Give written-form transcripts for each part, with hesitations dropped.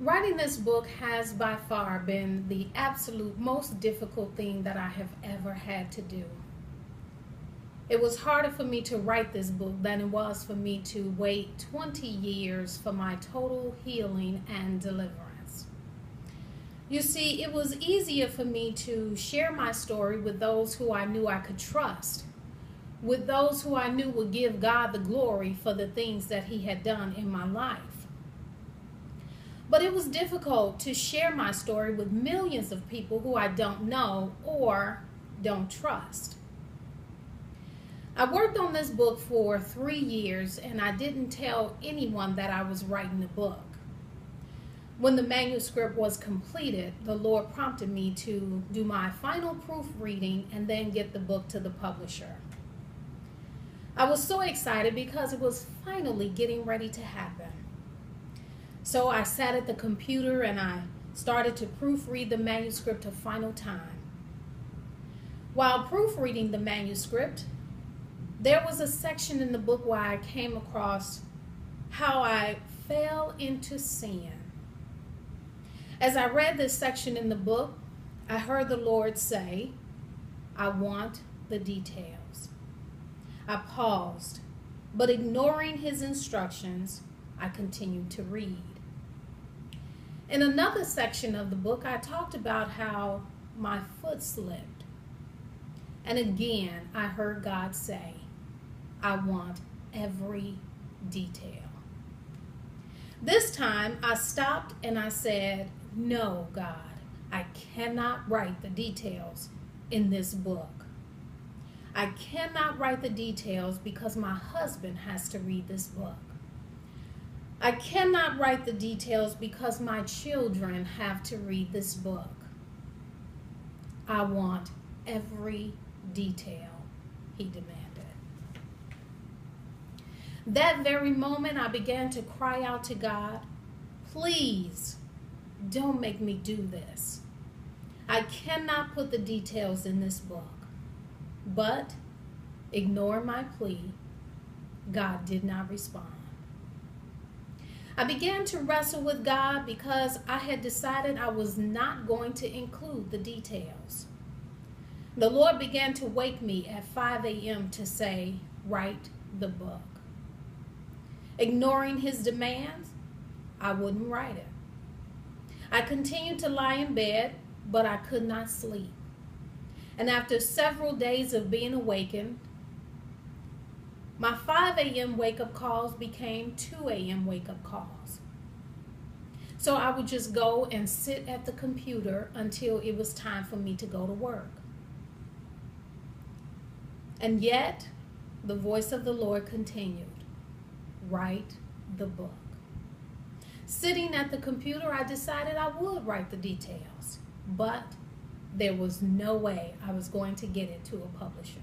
Writing this book has by far been the absolute most difficult thing that I have ever had to do. It was harder for me to write this book than it was for me to wait 20 years for my total healing and deliverance. You see, it was easier for me to share my story with those who I knew I could trust, with those who I knew would give God the glory for the things that He had done in my life. But it was difficult to share my story with millions of people who I don't know or don't trust. I worked on this book for 3 years and I didn't tell anyone that I was writing the book. When the manuscript was completed, the Lord prompted me to do my final proofreading and then get the book to the publisher. I was so excited because it was finally getting ready to happen. So I sat at the computer and I started to proofread the manuscript a final time. While proofreading the manuscript, there was a section in the book where I came across how I fell into sin. As I read this section in the book, I heard the Lord say, "I want the details." I paused, but ignoring His instructions, I continued to read. In another section of the book, I talked about how my foot slipped. And again, I heard God say, "I want every detail." This time, I stopped and I said, "No, God, I cannot write the details in this book. I cannot write the details because my husband has to read this book. I cannot write the details because my children have to read this book. I want every detail," He demanded. That very moment, I began to cry out to God, "Please, don't make me do this. I cannot put the details in this book." But, ignoring my plea, God did not respond. I began to wrestle with God because I had decided I was not going to include the details. The Lord began to wake me at 5 a.m. to say, "Write the book." Ignoring His demands, I wouldn't write it. I continued to lie in bed, but I could not sleep. And after several days of being awakened, my 5 a.m. wake-up calls became 2 a.m. wake-up calls. So I would just go and sit at the computer until it was time for me to go to work. And yet, the voice of the Lord continued, "Write the book." Sitting at the computer, I decided I would write the details, but there was no way I was going to get it to a publisher.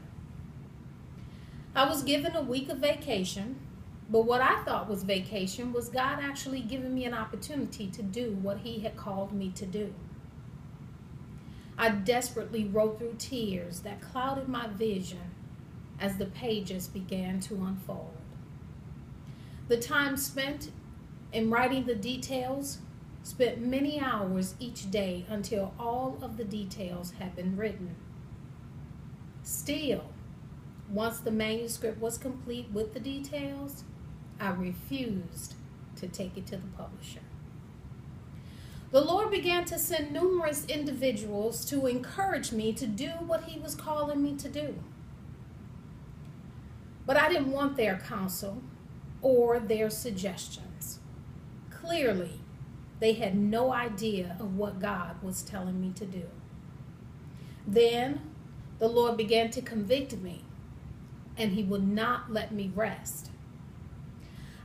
I was given a week of vacation, but what I thought was vacation was God actually giving me an opportunity to do what He had called me to do. I desperately wrote through tears that clouded my vision as the pages began to unfold. The time spent in writing the details spent many hours each day until all of the details had been written. Still, once the manuscript was complete with the details, I refused to take it to the publisher. The Lord began to send numerous individuals to encourage me to do what He was calling me to do. But I didn't want their counsel or their suggestions. Clearly, they had no idea of what God was telling me to do. Then the Lord began to convict me, and He would not let me rest.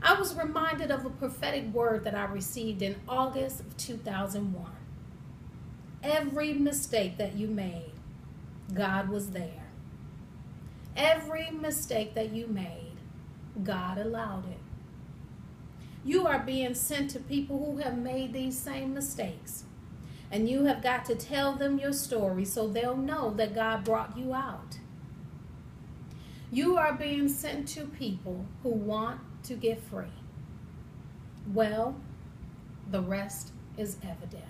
I was reminded of a prophetic word that I received in August of 2001. Every mistake that you made, God was there. Every mistake that you made, God allowed it. You are being sent to people who have made these same mistakes. And you have got to tell them your story so they'll know that God brought you out. You are being sent to people who want to get free. Well, the rest is evident.